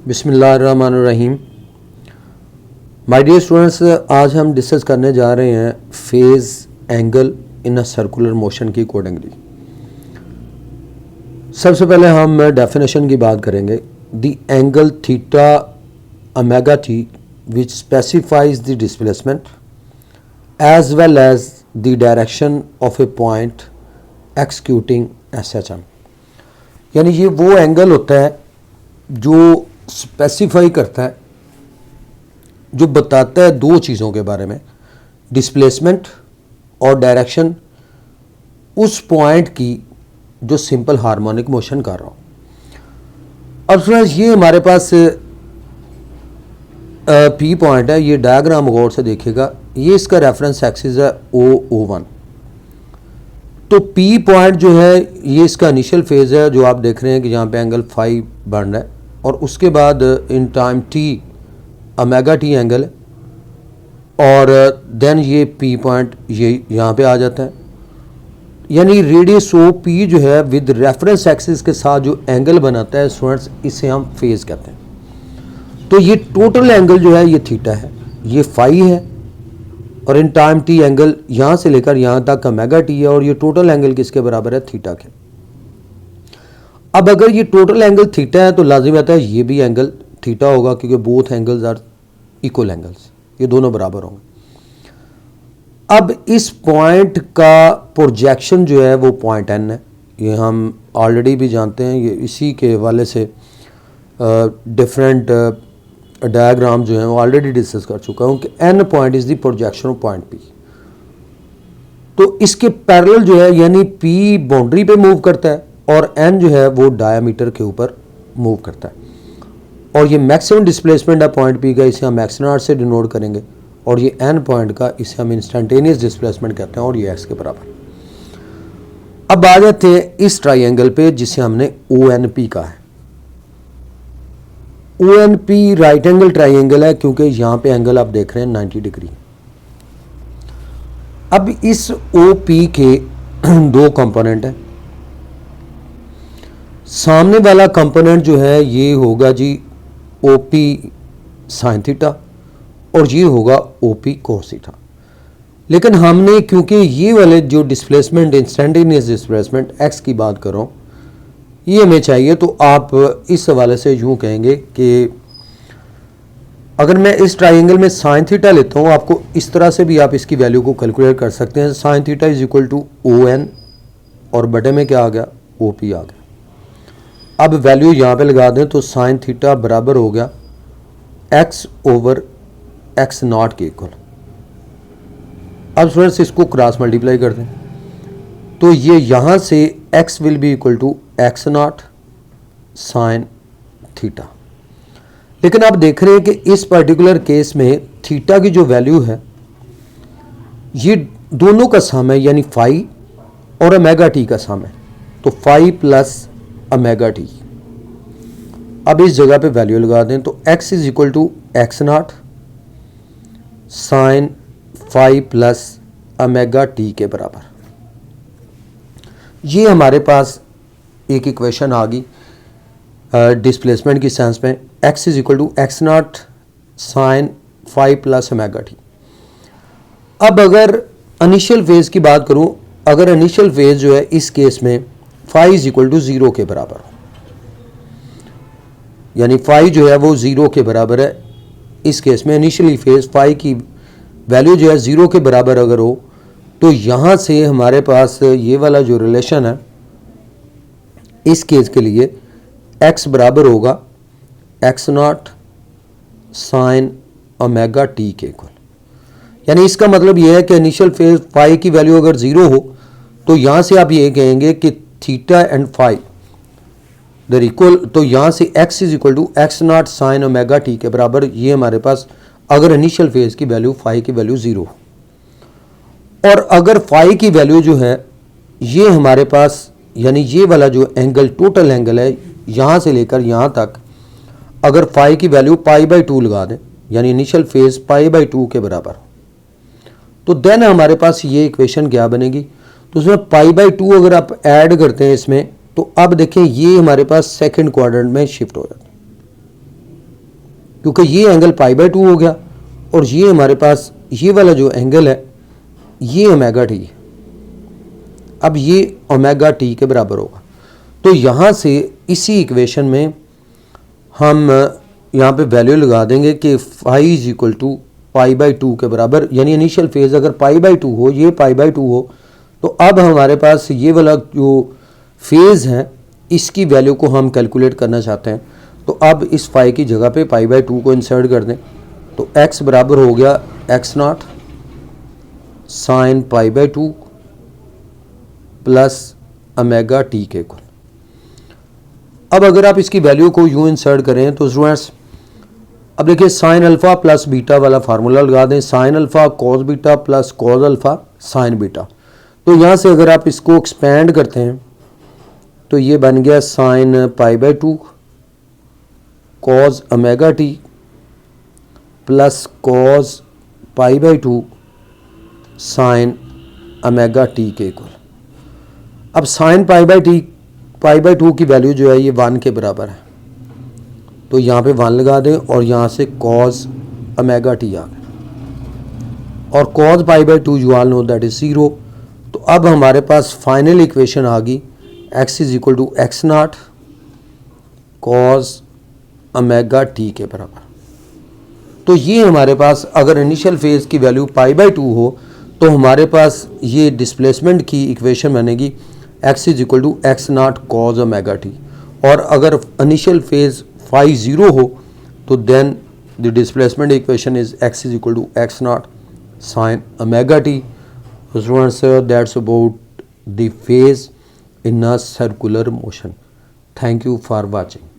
बिस्मिल्लाहिर्रहमानिर्रहीम। My dear students, आज हम डिस्कस करने जा रहे हैं phase angle in a circular motion की अकॉर्डिंगली। सबसे पहले हम डेफिनेशन की बात करेंगे। The angle theta omega t which specifies the displacement as well as the direction of a point executing SHM. यानी ये वो एंगल होता है जो स्पेसिफाई करता है, जो बताता है दो चीज़ों के बारे में, डिस्प्लेसमेंट और डायरेक्शन उस पॉइंट की जो सिंपल हार्मोनिक मोशन कर रहा हो। अब फ्रेंड्स, ये हमारे पास पी पॉइंट है। ये डायग्राम गौर से देखिएगा, ये इसका रेफरेंस एक्सिस है O1। तो पी पॉइंट जो है ये इसका इनिशियल फेज़ है, जो आप देख रहे हैं कि यहाँ पे एंगल फाई बन रहा है, और उसके बाद in time T omega T angle है, और देन ये पी पॉइंट ये यहाँ पे आ जाता है। यानी रेडियस ओ पी जो है विद रेफरेंस एक्सिस के साथ जो एंगल बनाता है स्टूडेंट्स, इसे हम फेज़ कहते हैं। तो ये टोटल एंगल जो है ये थीटा है, ये फाई है, और इन टाइम टी एंगल यहाँ से लेकर यहाँ तक ओमेगा टी है, और ये टोटल एंगल किसके बराबर है? थीटा के। अब अगर ये टोटल एंगल थीटा है तो लाजिम आता है ये भी एंगल थीटा होगा, क्योंकि both angles are equal angles, ये दोनों बराबर होंगे। अब इस पॉइंट का प्रोजेक्शन जो है वो पॉइंट एन है, ये हम ऑलरेडी भी जानते हैं। ये इसी के हवाले से डिफरेंट डायग्राम जो है वो ऑलरेडी डिस्कस कर चुका हूँ कि N point is the projection of point P. तो इसके पैरेलल जो है, यानी पी बाउंड्री पे मूव करता है और एन जो है वो डायामीटर के ऊपर मूव करता है, और ये मैक्सिमम डिस्प्लेसमेंट है पॉइंट पी का, इसे हम एक्स नॉट से डिनोट करेंगे, और ये एन पॉइंट का इसे हम इंस्टेंटेनियस डिस्प्लेसमेंट कहते हैं, और ये एक्स के बराबर। अब आ जाते हैं इस ट्राइंगल पे जिसे हमने ओ एन पी कहा है। O N P right angle triangle है, क्योंकि यहाँ पे एंगल आप देख रहे हैं 90 डिग्री। अब इस ओ पी के दो कंपोनेंट है। सामने वाला कंपोनेंट जो है ये होगा जी ओ पी साइन थीटा, और ये होगा ओ पी कोस थीटा। लेकिन हमने, क्योंकि ये वाले जो डिस्प्लेसमेंट इंस्टेंटेनियस डिस्प्लेसमेंट एक्स की बात कर रहा हूँ, ये हमें चाहिए, तो आप इस हवाले से यूँ कहेंगे कि अगर मैं इस ट्राइंगल में साइन थीटा लेता हूँ, आपको इस तरह से भी आप इसकी वैल्यू को कैलकुलेट कर सकते हैं। Sine theta is equal to O N, और बटे में क्या आ गया? ओ पी आ गया। अब वैल्यू यहाँ पे लगा दें तो साइन थीटा बराबर हो गया एक्स ओवर एक्स नॉट के इक्वल। अब स्टूडेंट्स इसको क्रॉस मल्टीप्लाई कर दें तो ये यहाँ से x will be equal to x naught sine theta. लेकिन आप देख रहे हैं कि इस पर्टिकुलर केस में थीटा की जो वैल्यू है ये दोनों का सम है, यानी फाई और ओमेगा टी का सम है, तो फाई प्लस ओमेगा टी। अब इस जगह पे वैल्यू लगा दें तो x is equal to x naught sine phi plus omega T के बराबर। ये हमारे पास एक इक्वेशन आ गई डिस्प्लेसमेंट की सेंस में। x is equal to x naught sine phi plus omega T. अब अगर इनिशियल फेज की बात करूं, अगर इनिशियल फेज जो है इस केस में फाई इज इक्वल टू 0 के बराबर हो, यानी फाई जो है वो 0 के बराबर है, इस केस में इनिशियली फेज फाई की वैल्यू जो है 0 के बराबर अगर हो, तो यहाँ से हमारे पास ये वाला जो रिलेशन है इस केस के लिए x बराबर होगा x naught sine omega T के इक्वल। यानी इसका मतलब यह है कि इनिशियल फेज फाई की वैल्यू अगर 0 हो तो यहाँ से आप ये कहेंगे कि theta and phi are equal, तो यहाँ से x is equal to x naught sine omega T के बराबर। ये हमारे पास अगर इनिशियल फेज की वैल्यू फाई की वैल्यू 0 हो, और अगर फाई की वैल्यू जो है ये हमारे पास, यानी ये वाला जो एंगल टोटल एंगल है यहाँ से लेकर यहाँ तक, अगर फाई की वैल्यू पाई बाई 2 लगा दें, यानी इनिशियल फेज पाई बाई 2 के बराबर हो, तो देन हमारे पास ये इक्वेशन क्या बनेगी? तो उसमें पाई बाई 2 अगर आप ऐड करते हैं इसमें, तो अब देखें ये हमारे पास सेकंड क्वाड्रेंट में शिफ्ट हो जाता है। क्योंकि ये एंगल पाई बाय 2 हो गया और ये हमारे पास ये वाला जो एंगल है ये ओमेगा टी है। अब ये ओमेगा टी के बराबर होगा। तो यहाँ से इसी इक्वेशन में हम यहाँ पे वैल्यू लगा देंगे कि phi is equal to pi by 2 के बराबर, यानी इनिशियल फेज अगर पाई बाई 2 हो, ये पाई बाई 2 हो, तो अब हमारे पास ये वाला जो फेज़ है इसकी वैल्यू को हम कैलकुलेट करना चाहते हैं। तो अब इस फाई की जगह पे पाई बाई 2 को इंसर्ट कर दें, तो x बराबर हो गया x0 sine pi by 2 plus omega T के इक्वल। अब अगर आप इसकी वैल्यू को यूँ इंसर्ट करें तो स्टूडेंट्स अब देखिए साइन अल्फ़ा प्लस बीटा वाला फार्मूला लगा दें, sine alpha cos beta plus cos alpha sine beta. तो यहाँ से अगर आप इसको एक्सपेंड करते हैं तो ये बन गया sine pi by 2 cos omega T plus cos pi by 2 sign omega T के इक्वल। अब साइन पाई बाई 2 की वैल्यू जो है ये 1 के बराबर है, तो यहाँ पे 1 लगा दें और यहाँ से कॉस ओमेगा टी आ गया और cos pi by 2 you all know that is 0। तो अब हमारे पास फाइनल इक्वेशन आ गई x is equal to x0 cos omega T के बराबर। तो ये हमारे पास अगर इनिशियल फेज की वैल्यू पाई बाई 2 हो तो हमारे पास ये डिस्प्लेसमेंट की इक्वेशन बनेगी x is equal to x0 cos omega T, और अगर इनिशियल फेज फाई 0 हो तो then the displacement equation is x is equal to x0 sine omega T. Students, that's about the phase in a circular motion. Thank you for watching.